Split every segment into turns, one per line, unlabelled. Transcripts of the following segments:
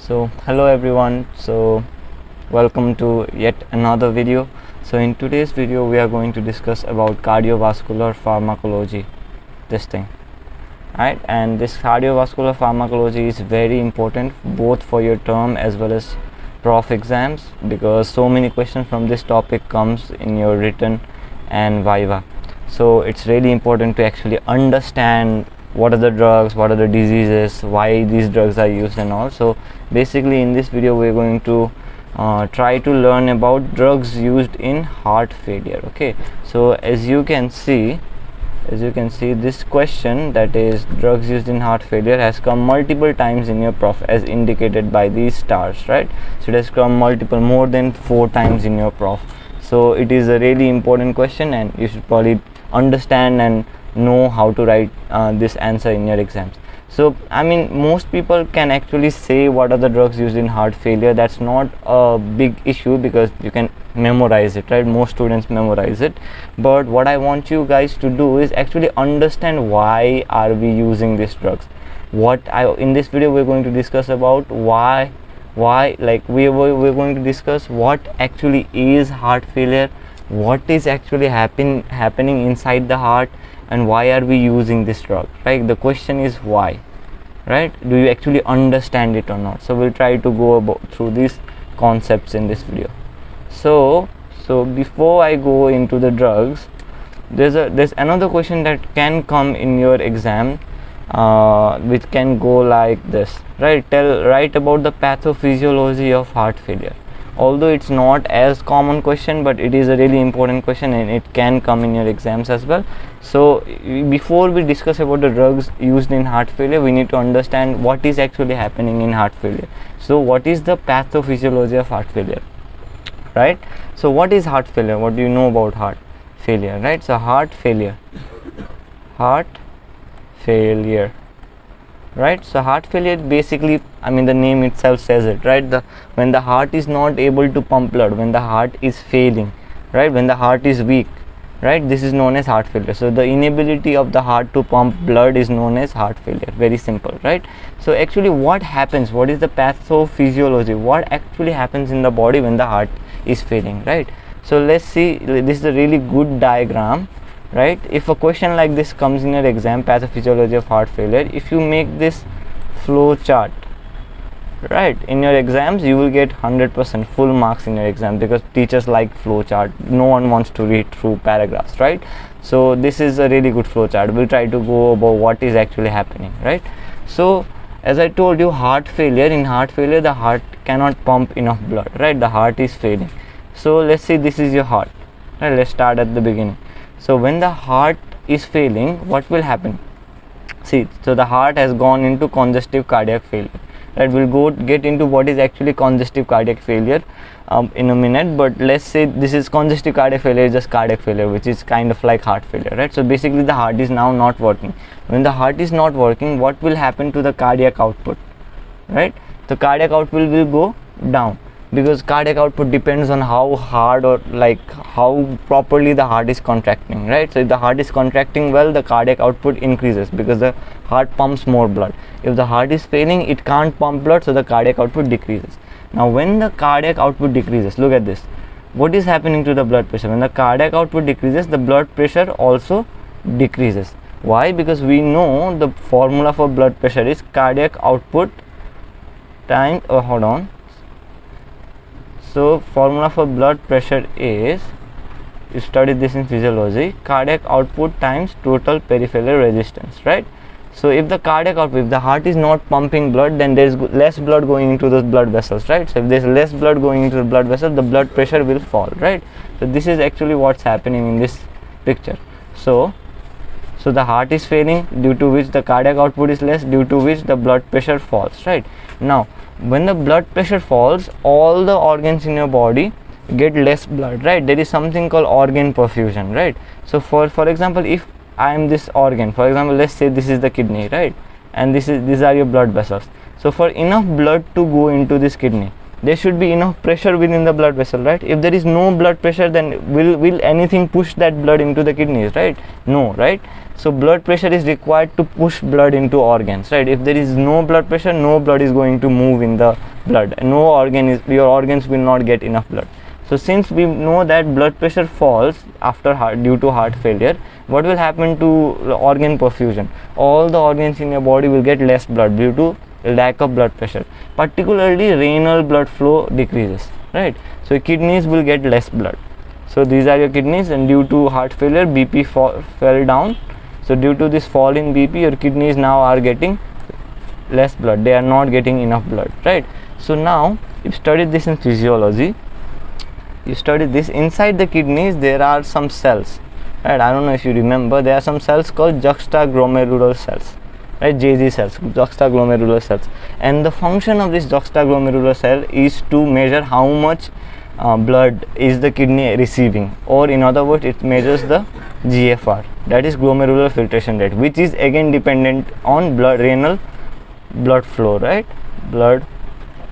Hello everyone. Welcome to yet another video. In today's video we are going to discuss about cardiovascular pharmacology, this thing, right? And this cardiovascular pharmacology is very important both for your term as well as prof exams, because so many questions from this topic comes in your written and viva. So it's really important to actually understand what are the drugs, what are the diseases, why these drugs are used and all. So basically in this video we're going to try to learn about drugs used in heart failure. Okay, so as you can see this question, that is drugs used in heart failure, has come multiple times in your prof as indicated by these stars, right? So it has come more than 4 times in your prof. So it is a really important question and you should probably understand and know how to write this answer in your exams. So I mean, most people can actually say what are the drugs used in heart failure. That's not a big issue because you can memorize it, right? Most students memorize it. But what I want you guys to do is actually understand why are we using these drugs. In this video we're going to discuss about why like we're going to discuss what actually is heart failure, what is actually happening inside the heart, and why are we using this drug, right? The question is why, right? Do you actually understand it or not? So we'll try to go through these concepts in this video. So before I go into the drugs, there's another question that can come in your exam, which can go like this, right? Write about the pathophysiology of heart failure. Although it's not as common question, but it is a really important question and it can come in your exams as well. So before we discuss about the drugs used in heart failure, we need to understand what is actually happening in heart failure. So what is the pathophysiology of heart failure, right? So what is heart failure? What do you know about heart failure, right? So heart failure, right? So heart failure, basically, I mean, the name itself says it, right? When the heart is not able to pump blood, when the heart is failing, right? When the heart is weak, right? This is known as heart failure. So the inability of the heart to pump blood is known as heart failure. Very simple, right? So actually what happens, what is the pathophysiology, what actually happens in the body when the heart is failing, right? So let's see, this is a really good diagram, right? If a question like this comes in your exam, pathophysiology of heart failure, if you make this flow chart, right, in your exams, you will get 100% full marks in your exam, because teachers like flow chart. No one wants to read through paragraphs, right? So this is a really good flow chart. We'll try to go about what is actually happening, right? So as I told you, in heart failure the heart cannot pump enough blood, right? The heart is failing. So let's say this is your heart, right? Let's start at the beginning. So when the heart is failing, what will happen? See, so the heart has gone into congestive cardiac failure, right? We'll get into what is actually congestive cardiac failure in a minute, but let's say this is congestive cardiac failure, is just cardiac failure, which is kind of like heart failure, right? So basically the heart is now not working. When the heart is not working, what will happen to the cardiac output, right? The cardiac output will go down, because cardiac output depends on how hard or like how properly the heart is contracting, right? So if the heart is contracting well, the cardiac output increases because the heart pumps more blood. If the heart is failing, it can't pump blood, so the cardiac output decreases. Now when the cardiac output decreases, look at this, what is happening to the blood pressure? When the cardiac output decreases, the blood pressure also decreases. Why? Because we know the formula for blood pressure is cardiac output times, so formula for blood pressure is, you studied this in physiology, cardiac output times total peripheral resistance, right? So if the cardiac output, if the heart is not pumping blood, then there is less blood going into those blood vessels, right? So if there is less blood going into the blood vessel, the blood pressure will fall, right? So this is actually what's happening in this picture. So the heart is failing, due to which the cardiac output is less, due to which the blood pressure falls, right? Now when the blood pressure falls, all the organs in your body get less blood, right? There is something called organ perfusion, right? So for example, if I am this organ, for example, let's say this is the kidney, right? And these are your blood vessels. So for enough blood to go into this kidney, there should be enough pressure within the blood vessel, right? If there is no blood pressure, then will anything push that blood into the kidneys, right? No, right? So blood pressure is required to push blood into organs, right? If there is no blood pressure, no blood is going to move in the blood, your organs will not get enough blood. So since we know that blood pressure falls after due to heart failure, what will happen to the organ perfusion? All the organs in your body will get less blood due to lack of blood pressure. Particularly renal blood flow decreases, right? So kidneys will get less blood. So these are your kidneys, and due to heart failure, BP fell down. So due to this fall in BP, your kidneys now are getting less blood. They are not getting enough blood, right? So now you've studied this in physiology. You studied this. Inside the kidneys there are some cells, right? I don't know if you remember, there are some cells called juxtaglomerular cells, right? JG cells, juxtaglomerular cells. And the function of this juxtaglomerular cell is to measure how much blood is the kidney receiving, or in other words, it measures the GFR, that is glomerular filtration rate, which is again dependent on renal blood flow, right? Blood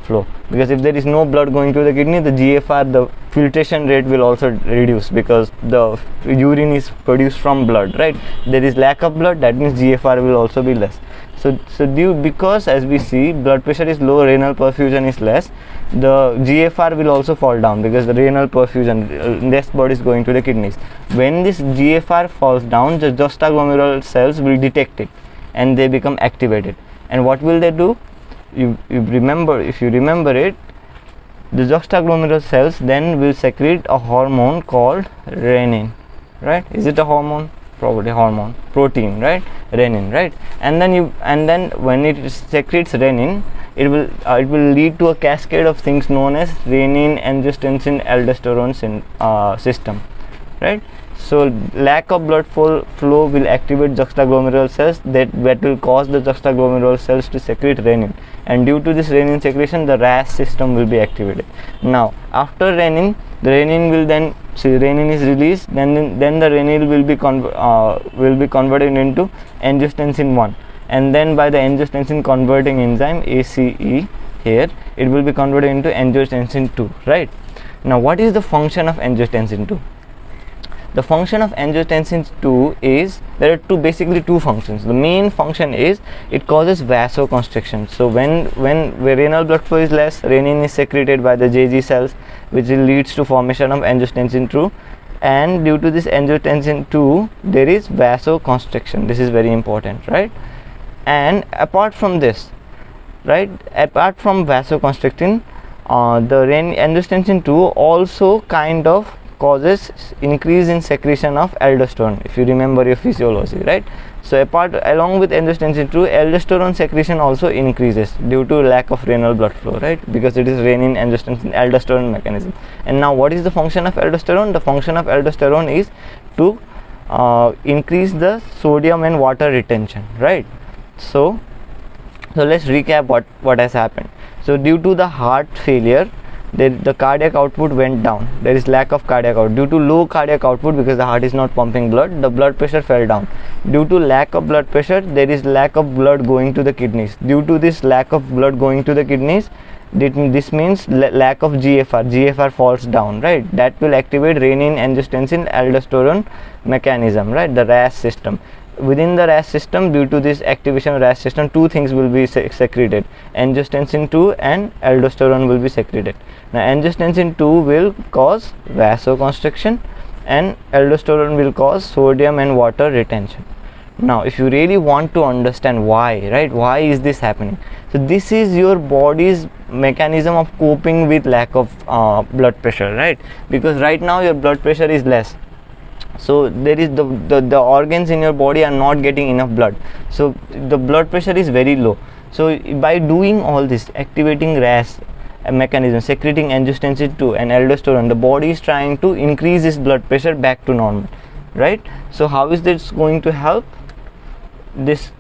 flow, because if there is no blood going to the kidney, the GFR, the filtration rate will also reduce, because the urine is produced from blood, right? There is lack of blood, that means GFR will also be less. Because as we see, blood pressure is low, renal perfusion is less, the GFR will also fall down, because the renal perfusion, less blood is going to the kidneys. When this GFR falls down, the juxtaglomerular cells will detect it and they become activated. And what will they do? If you remember it, the juxtaglomerular cells then will secrete a hormone called renin, right? Is it a hormone? Probably hormone, protein, right? Renin, right? And then when it secretes renin, it will lead to a cascade of things known as renin, angiotensin, aldosterone system, right? So lack of blood flow will activate juxtaglomerular cells, that will cause the juxtaglomerular cells to secrete renin, and due to this renin secretion, the RAS system will be activated. Now after renin, the renin will then renin is released, then the renin will be converted into angiotensin 1, and then by the angiotensin converting enzyme ACE here, it will be converted into angiotensin 2, right? Now what is the function of angiotensin 2? The function of angiotensin 2 is, there are basically two functions. The main function is it causes vasoconstriction. So when renal blood flow is less, renin is secreted by the JG cells, which leads to formation of angiotensin 2, and due to this angiotensin 2 there is vasoconstriction. This is very important, right? And apart from this, right, apart from vasoconstricting, the angiotensin 2 also kind of causes increase in secretion of aldosterone, if you remember your physiology, right? So along with angiotensin 2, aldosterone secretion also increases due to lack of renal blood flow, right? Because it is renin, angiotensin, aldosterone mechanism. And now what is the function of aldosterone? The function of aldosterone is to increase the sodium and water retention, right? So let's recap what has happened. So due to the heart failure, the cardiac output went down. There is lack of cardiac output. Due to low cardiac output, because the heart is not pumping blood, the blood pressure fell down. Due to lack of blood pressure, there is lack of blood going to the kidneys. Due to this lack of blood going to the kidneys, this means lack of GFR falls down, right? That will activate renin, angiotensin, aldosterone mechanism, right? The RAS system. Within the RAS system, due to this activation of RAS system, two things will be secreted: angiotensin 2 and aldosterone will be secreted. Now angiotensin 2 will cause vasoconstriction and aldosterone will cause sodium and water retention. Now if you really want to understand why, right, why is this happening, so this is your body's mechanism of coping with lack of blood pressure, right? Because right now your blood pressure is less, so there is the organs in your body are not getting enough blood, so the blood pressure is very low. So by doing all this, activating RAS mechanism, secreting angiotensin 2 and aldosterone, the body is trying to increase its blood pressure back to normal, right? So how is this going to help? This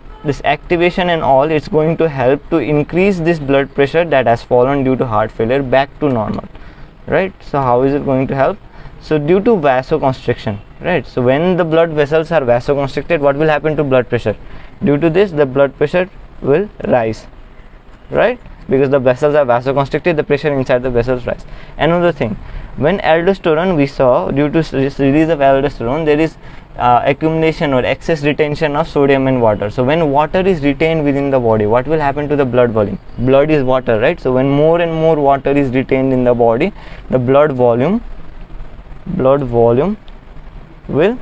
activation and all, it's going to help to increase this blood pressure that has fallen due to heart failure back to normal, right? So how is it going to help? So due to vasoconstriction, right? So when the blood vessels are vasoconstricted, what will happen to blood pressure? Due to this, the blood pressure will rise, right? Because the vessels are vasoconstricted, the pressure inside the vessels rise. Another thing, when aldosterone, we saw due to release of aldosterone, there is accumulation or excess retention of sodium and water. So when water is retained within the body, what will happen to the blood volume? Blood is water, right? So when more and more water is retained in the body, the blood volume will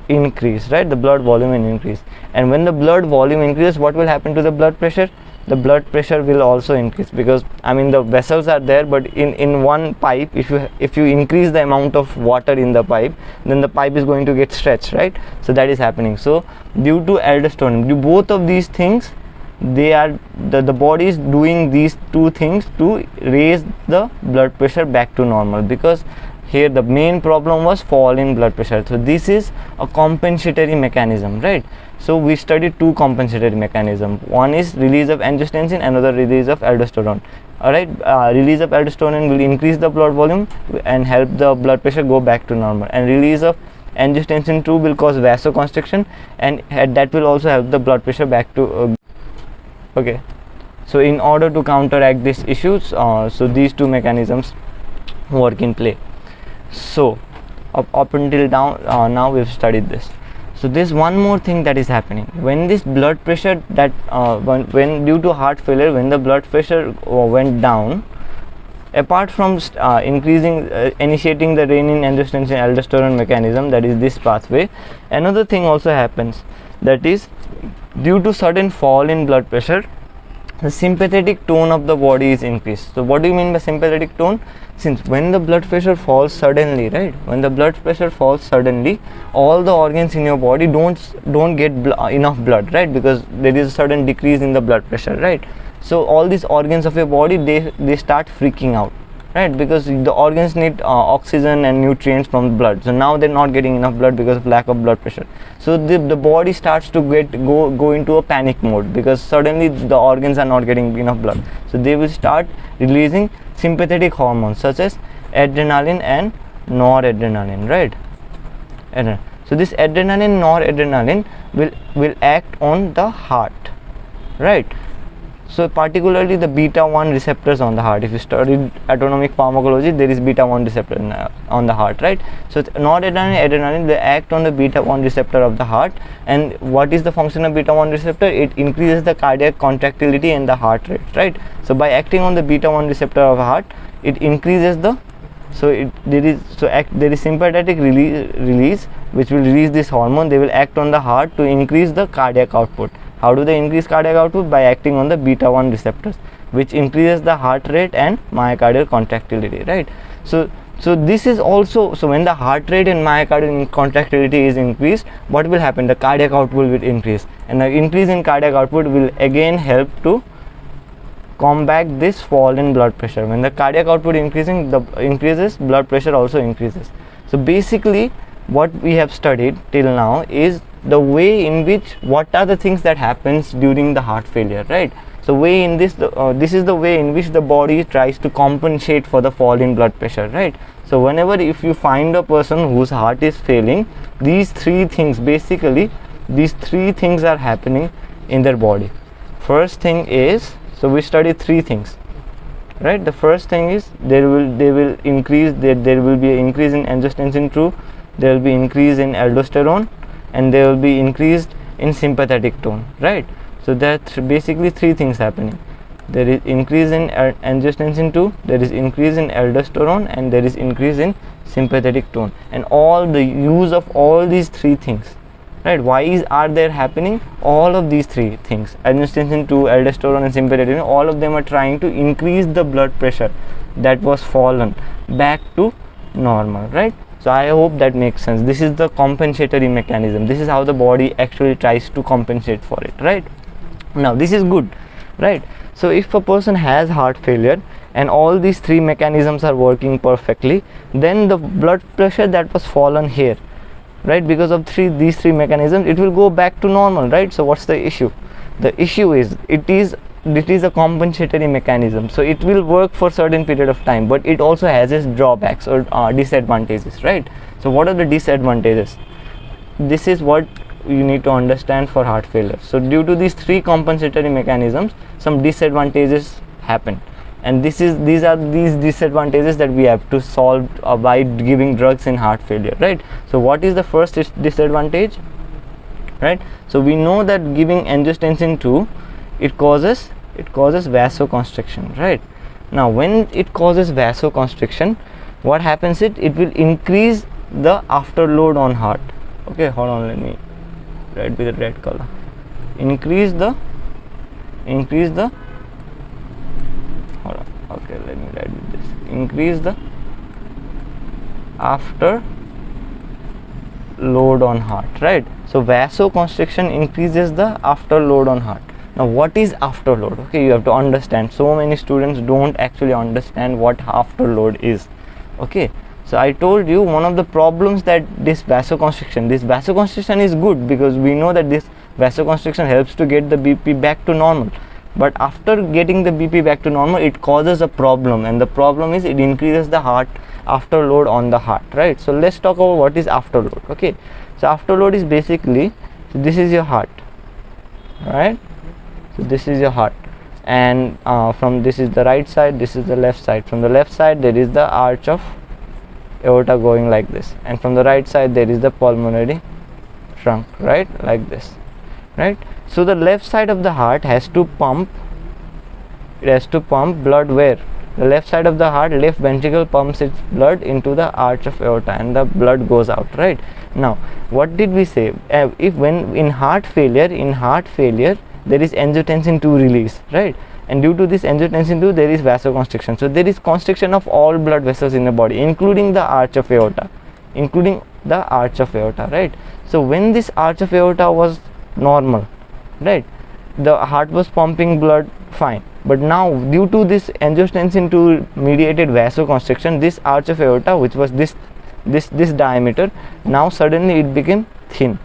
increase, right? The blood volume will increase, and when the blood volume increases, what will happen to the blood pressure? The blood pressure will also increase, because I mean the vessels are there, but in one pipe, if you increase the amount of water in the pipe, then the pipe is going to get stretched, right? So that is happening. So due to aldosterone, both of these things, they are the body is doing these two things to raise the blood pressure back to normal, because here the main problem was fall in blood pressure. So this is a compensatory mechanism, right? So we studied two compensatory mechanisms. One is release of angiotensin, another release of aldosterone. All right, release of aldosterone will increase the blood volume and help the blood pressure go back to normal, and release of angiotensin 2 will cause vasoconstriction, and that will also help the blood pressure back to okay. So in order to counteract these issues, so these two mechanisms work in play. So up until now we've studied this. So there's one more thing that is happening when this blood pressure that when due to heart failure, when the blood pressure went down, apart from initiating the renin angiotensin aldosterone mechanism, that is this pathway, another thing also happens, that is due to sudden fall in blood pressure, the sympathetic tone of the body is increased. So what do you mean by sympathetic tone? Since when the blood pressure falls suddenly, right, when the blood pressure falls suddenly, all the organs in your body don't get enough blood, right, because there is a sudden decrease in the blood pressure, right? So all these organs of your body, they start freaking out, right, because the organs need oxygen and nutrients from blood. So now they're not getting enough blood because of lack of blood pressure. So the body starts to go into a panic mode, because suddenly the organs are not getting enough blood. So they will start releasing sympathetic hormones such as adrenaline and noradrenaline, right? So this adrenaline, noradrenaline will act on the heart, right? So particularly the beta 1 receptors on the heart. If you studied autonomic pharmacology, there is beta 1 receptor on the heart, right? So noradrenaline, adrenaline, they act on the beta 1 receptor of the heart. And what is the function of beta 1 receptor? It increases the cardiac contractility and the heart rate, right? So by acting on the beta 1 receptor of the heart, it increases the there is sympathetic release which will release this hormone. They will act on the heart to increase the cardiac output. How do they increase cardiac output? By acting on the beta 1 receptors, which increases the heart rate and myocardial contractility, right? So this is also, so when the heart rate and myocardial contractility is increased, what will happen? The cardiac output will increase, and the increase in cardiac output will again help to combat this fall in blood pressure. When the cardiac output increases, blood pressure also increases. So basically what we have studied till now is the way in which, what are the things that happens during the heart failure, right? So way in this this is the way in which the body tries to compensate for the fall in blood pressure, right? So whenever if you find a person whose heart is failing, these three things, basically these three things are happening in their body. First thing is, so we study three things, right? The first thing is there will be an increase in angiotensin 2, there will be increase in aldosterone, and there will be increased in sympathetic tone, right? So that's basically three things happening. There is increase in angiotensin 2, there is increase in aldosterone, and there is increase in sympathetic tone. And all the use of all these three things, right? Why are there happening? All of these three things, angiotensin 2, aldosterone, and sympathetic tone, all of them are trying to increase the blood pressure that was fallen back to normal, right? So I hope that makes sense. This is the compensatory mechanism. This is how the body actually tries to compensate for it, right? Now this is good, right? So if a person has heart failure and all these three mechanisms are working perfectly, then the blood pressure that was fallen here, right, because of these three mechanisms, it will go back to normal, right? So what's the issue? The issue is it is a compensatory mechanism, so it will work for certain period of time, but it also has its drawbacks or disadvantages, right? So what are the disadvantages? This is what you need to understand for heart failure. So due to these three compensatory mechanisms, some disadvantages happen. and these are these disadvantages that we have to solve by giving drugs in heart failure, right? So what is the first disadvantage, right? So we know that giving angiotensin 2, it causes vasoconstriction, right? Now when it causes vasoconstriction, what happens, it will increase the afterload on heart. Okay, hold on, let me write with a red color. Increase the hold on, okay, let me write with this. Increase the after load on heart, right? So vasoconstriction increases the afterload on heart. Now what is afterload? Okay, you have to understand. So many students don't actually understand what afterload is. Okay, so I told you one of the problems that this vasoconstriction is good, because we know that this vasoconstriction helps to get the BP back to normal. But after getting the BP back to normal, it causes a problem, and the problem is it increases the heart afterload on the heart, right? So let's talk about what is afterload. Okay, so afterload is basically, so this is your heart, right? So this is your heart, and from this is the right side, this is the left side. From the left side there is the arch of aorta going like this, and from the right side there is the pulmonary trunk, right, like this, right? So the left side of the heart has to pump blood where? The left side of the heart, left ventricle pumps its blood into the arch of aorta, and the blood goes out, right? Now what did we say? If when in heart failure there is angiotensin 2 release, right? And due to this angiotensin 2 there is vasoconstriction. So there is constriction of all blood vessels in the body, including the arch of aorta, right? So when this arch of aorta was normal, right, the heart was pumping blood fine, but now due to this angiotensin 2 mediated vasoconstriction, this arch of aorta, which was this diameter, now suddenly it became thin,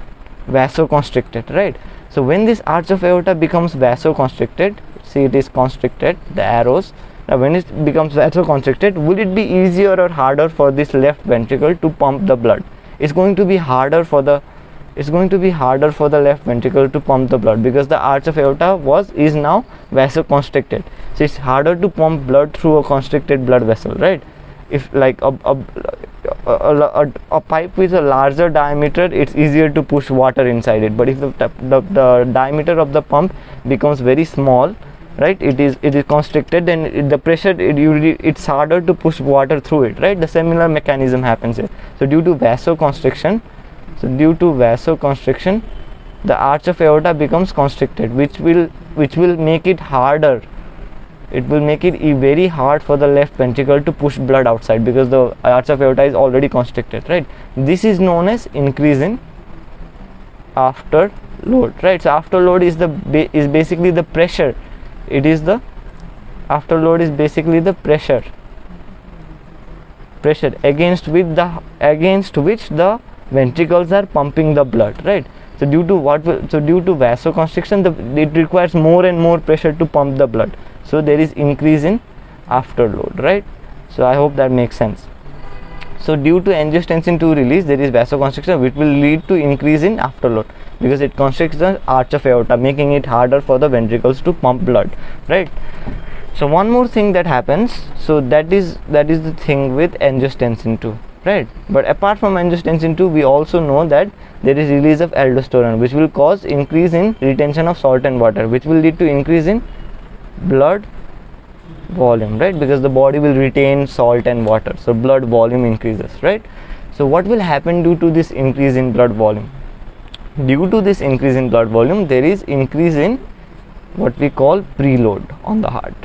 vasoconstricted, right? So when this arch of aorta becomes vasoconstricted, see it is constricted, the arrows. Now when it becomes vasoconstricted, will it be easier or harder for this left ventricle to pump the blood? It's going to be harder for the left ventricle to pump the blood, because the arch of aorta is now vasoconstricted. So it's harder to pump blood through a constricted blood vessel, right? If like a pipe with a larger diameter, it's easier to push water inside it, but if the diameter of the pump becomes very small, right, it is constricted, then the pressure, it's harder to push water through it, right? The similar mechanism happens here. So due to vasoconstriction, the arch of aorta becomes constricted, which will make it harder. It will make it very hard for the left ventricle to push blood outside, because the arch of aorta is already constricted, right? This is known as increase in afterload, right? So afterload is basically the pressure. Afterload is basically the pressure against which the ventricles are pumping the blood, right? So due to vasoconstriction, it requires more and more pressure to pump the blood. So there is increase in afterload, right? So I hope that makes sense. So due to angiotensin 2 release, there is vasoconstriction, which will lead to increase in afterload, because it constricts the arch of aorta, making it harder for the ventricles to pump blood, right? So one more thing that happens, so that is the thing with angiotensin 2, right? But apart from angiotensin 2, we also know that there is release of aldosterone, which will cause increase in retention of salt and water, which will lead to increase in blood volume, right? Because the body will retain salt and water, so blood volume increases, right? So what will happen due to this increase in blood volume? Due to this increase in blood volume, there is increase in what we call preload on the heart.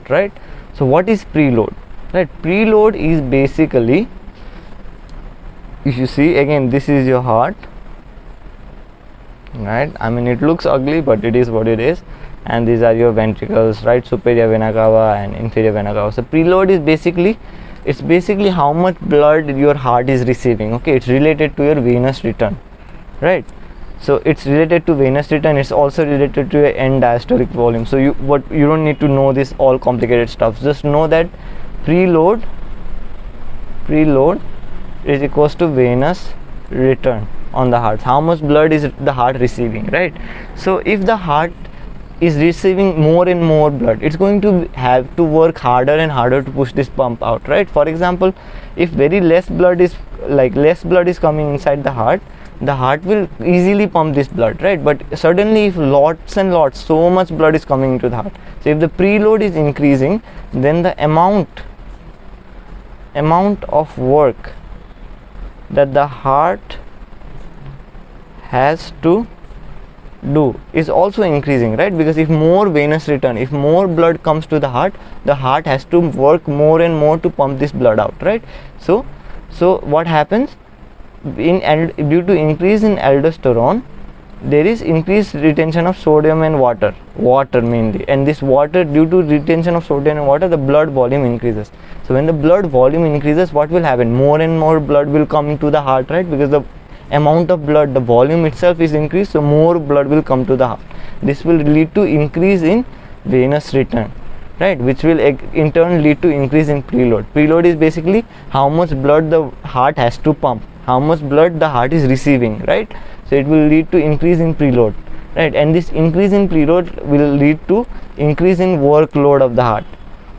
Right? So what is preload? Right, preload is basically, if you see again, this is your heart, right? I mean, it looks ugly, but it is what it is. And these are your ventricles, right? Superior vena cava and inferior vena cava. So preload is basically how much blood your heart is receiving. Okay, it's related to your venous return, right? So it's related to venous return. It's also related to your end diastolic volume. So you don't need to know this all complicated stuff. Just know that preload is equals to venous return on the heart. How much blood is the heart receiving, right? So if the heart is receiving more and more blood, it's going to have to work harder and harder to push this pump out, right? For example, if very less blood is coming inside the heart will easily pump this blood, right? But suddenly if lots and lots, so much blood is coming into the heart, so if the preload is increasing, then the amount of work that the heart has to do is also increasing, right? Because if more venous return, if more blood comes to the heart has to work more and more to pump this blood out, right? So what happens due to increase in aldosterone, there is increased retention of sodium and water mainly, and this water, due to retention of sodium and water, the blood volume increases. So when the blood volume increases, what will happen? More and more blood will come into the heart, right? Because the amount of blood, the volume itself is increased, so more blood will come to the heart. This will lead to increase in venous return, right, which will in turn lead to increase in preload. Preload is basically how much blood the heart has to pump, how much blood the heart is receiving, right? So it will lead to increase in preload, right? And this increase in preload will lead to increase in workload of the heart,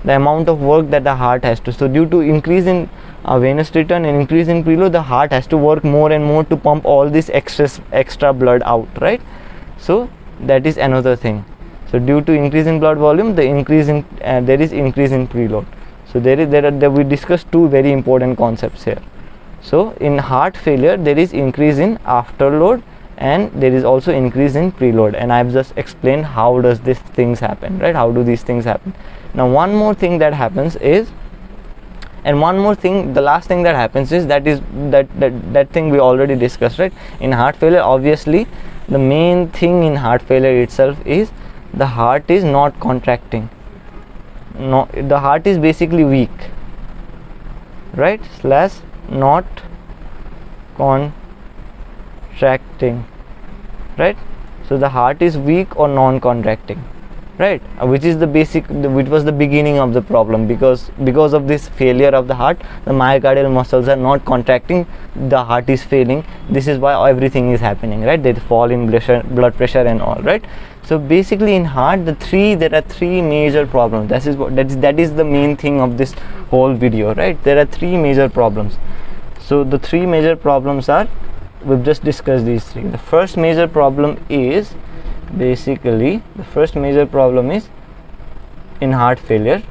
the amount of work that the heart has to. So due to increase in venous return and increase in preload, the heart has to work more and more to pump all this extra blood out, right? So that is another thing. So due to increase in blood volume, the increase in there is increase in preload. So we discussed two very important concepts here. So in heart failure, there is increase in afterload and there is also increase in preload, and I have just explained how does these things happen, right? How do these things happen? Now one more thing that happens is, the last thing that happens is that thing we already discussed, right? In heart failure, obviously the main thing in heart failure itself is the heart is not contracting. No, the heart is basically weak, right? / not contracting, right? So the heart is weak or non-contracting, right? Which is which was the beginning of the problem, because of this failure of the heart, the myocardial muscles are not contracting, the heart is failing. This is why everything is happening, right? They fall in blood pressure and all, right? So basically in heart, there are three major problems. That is the main thing of this whole video, right? There are three major problems. So the three major problems are, we've just discussed these three. The first major problem is in heart failure,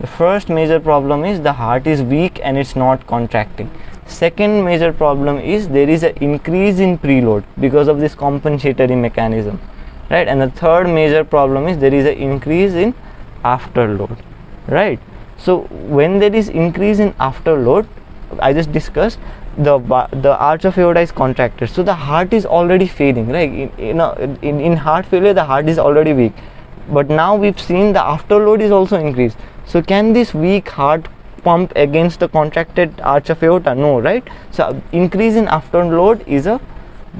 the first major problem is the heart is weak and it's not contracting. Second major problem is there is an increase in preload because of this compensatory mechanism, right? And the third major problem is there is an increase in afterload, right? So when there is increase in afterload, I just discussed, the arch of aorta is contracted, so the heart is already failing, right? In heart failure, the heart is already weak, but now we've seen the afterload is also increased. So can this weak heart pump against the contracted arch of aorta? No, right? So increase in afterload is a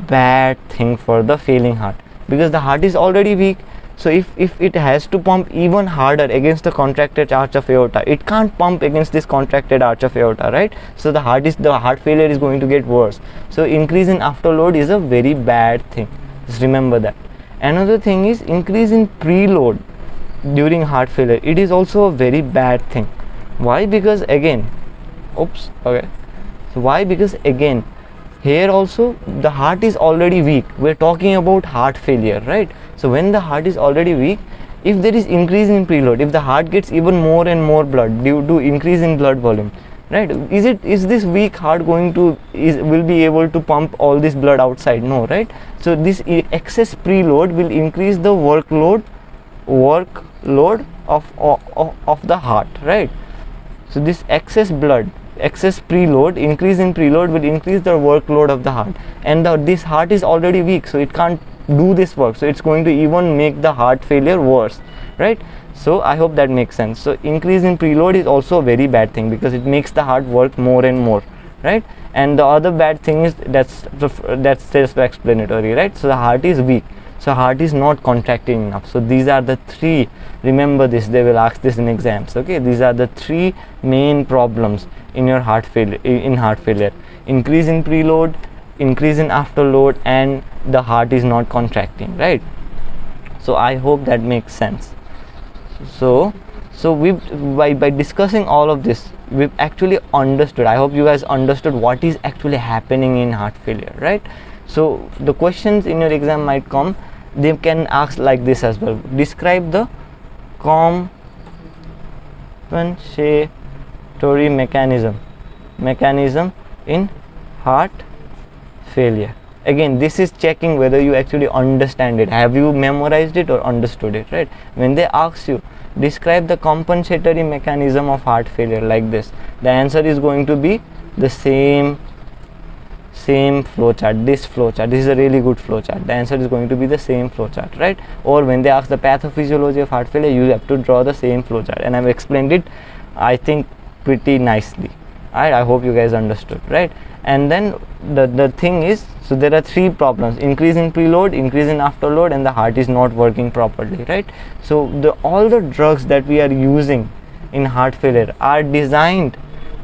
bad thing for the failing heart, because the heart is already weak. So if it has to pump even harder against the contracted arch of aorta, it can't pump against this contracted arch of aorta, right? So the heart failure is going to get worse. So increase in afterload is a very bad thing. Just remember that. Another thing is increase in preload during heart failure. It is also a very bad thing. Why? Because again, here also the heart is already weak. We're talking about heart failure, right? So when the heart is already weak, if there is increase in preload, if the heart gets even more and more blood due to increase in blood volume, right, is this weak heart will be able to pump all this blood outside? No, right? So this excess preload will increase the workload of the heart, right? So this excess preload, increase in preload will increase the workload of the heart, and this heart is already weak, so it can't do this work, so it's going to even make the heart failure worse, right? So I hope that makes sense. So increase in preload is also a very bad thing, because it makes the heart work more and more, right? And the other bad thing is that's self-explanatory, right? So the heart is weak, so heart is not contracting enough. So these are the three, remember this, they will ask this in exams, okay? These are the three main problems in your heart failure, increase in preload, increase in afterload, and the heart is not contracting, right? So I hope that makes sense. So we've by discussing all of this, we've actually understood, I hope you guys understood what is actually happening in heart failure, right? So the questions in your exam might come, they can ask like this as well: describe the compensatory mechanism in heart failure. Again, this is checking whether you actually understand it. Have you memorized it or understood it, right? When they ask you describe the compensatory mechanism of heart failure like this, the answer is going to be the same flowchart. This flowchart, this is a really good flowchart. The answer is going to be the same flowchart, right? Or when they ask the pathophysiology of heart failure, you have to draw the same flowchart, and I've explained it, I think, pretty nicely. Right? I hope you guys understood, right? And then the thing is, so there are three problems: increase in preload, increase in afterload, and the heart is not working properly, right? So all the drugs that we are using in heart failure are designed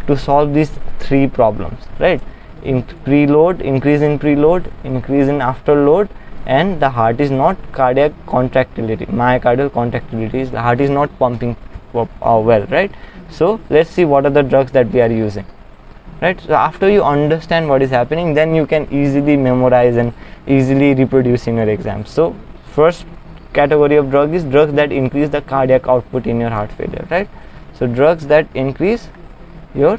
to solve these three problems, right? In preload, increase in preload, increase in afterload, and the heart is not cardiac contractility, myocardial contractility, the heart is not pumping well, right? So let's see what are the drugs that we are using, right? So after you understand what is happening, then you can easily memorize and easily reproduce in your exams. So first category of drug is drugs that increase the cardiac output in your heart failure, right? So drugs that increase the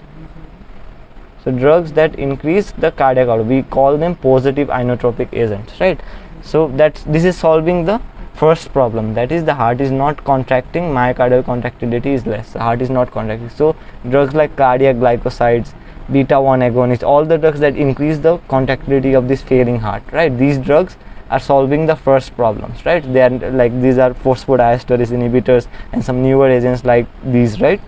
cardiac output, we call them positive inotropic agents, right? So this is solving the first problem, that is the heart is not contracting, myocardial contractility is less, the heart is not contracting. So drugs like cardiac glycosides, beta-1 agonists, all the drugs that increase the contractility of this failing heart, right? These drugs are solving the first problems, right? They are like, these are phosphodiesterase inhibitors and some newer agents like these, right?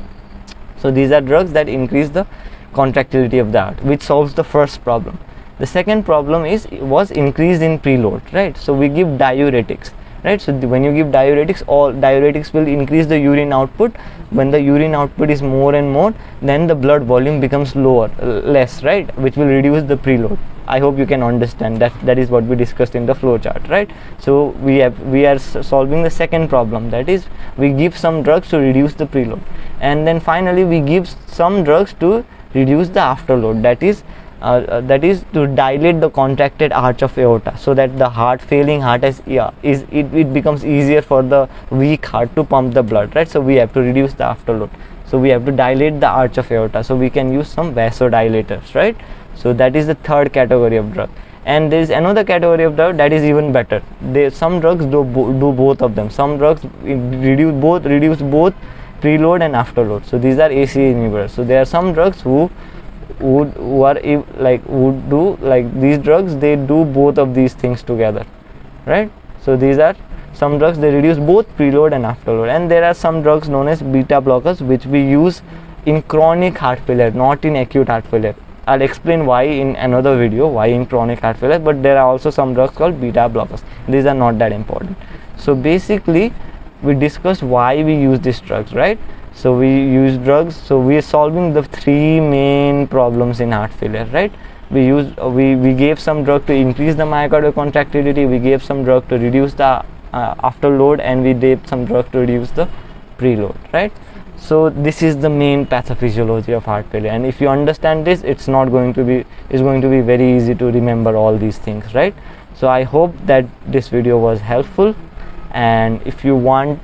So these are drugs that increase the contractility of the heart, which solves the first problem. The second problem was increase in preload, right? So we give diuretics, right? So when you give diuretics, all diuretics will increase the urine output. When the urine output is more and more, then the blood volume becomes less, right? Which will reduce the preload. I hope you can understand that is what we discussed in the flow chart, right? So we are solving the second problem, that is we give some drugs to reduce the preload, and then finally we give some drugs to reduce the afterload, that is to dilate the contracted arch of aorta, so that the failing heart it becomes easier for the weak heart to pump the blood, right? So we have to reduce the afterload, so we have to dilate the arch of aorta, so we can use some vasodilators, right? So that is the third category of drug. And there is another category of drug that is even better. Some drugs do both of them. Some drugs reduce both preload and afterload. So these are ACE inhibitors. So there are some drugs who do these drugs, they do both of these things together, right? So these are some drugs, they reduce both preload and afterload. And there are some drugs known as beta blockers, which we use in chronic heart failure, not in acute heart failure. I'll explain why in another video, why in chronic heart failure, but there are also some drugs called beta blockers. These are not that important. So basically we discussed why we use these drugs, right? So we use drugs, so we are solving the three main problems in heart failure, right? We gave some drug to increase the myocardial contractility, we gave some drug to reduce the afterload, and we gave some drug to reduce the preload, right? So this is the main pathophysiology of heart failure, and if you understand this, it's going to be very easy to remember all these things, right? So I hope that this video was helpful, and if you want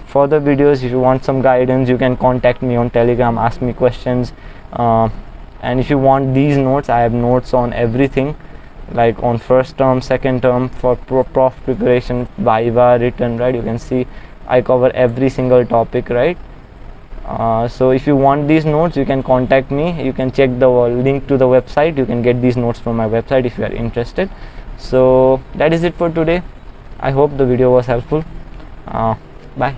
further videos, if you want some guidance, you can contact me on Telegram, ask me questions, and if you want these notes, I have notes on everything, like on first term, second term, for prof preparation, viva, written, right? You can see I cover every single topic, right? So if you want these notes, you can contact me. You can check the link to the website. You can get these notes from my website if you are interested. So that is it for today. I hope the video was helpful. Bye.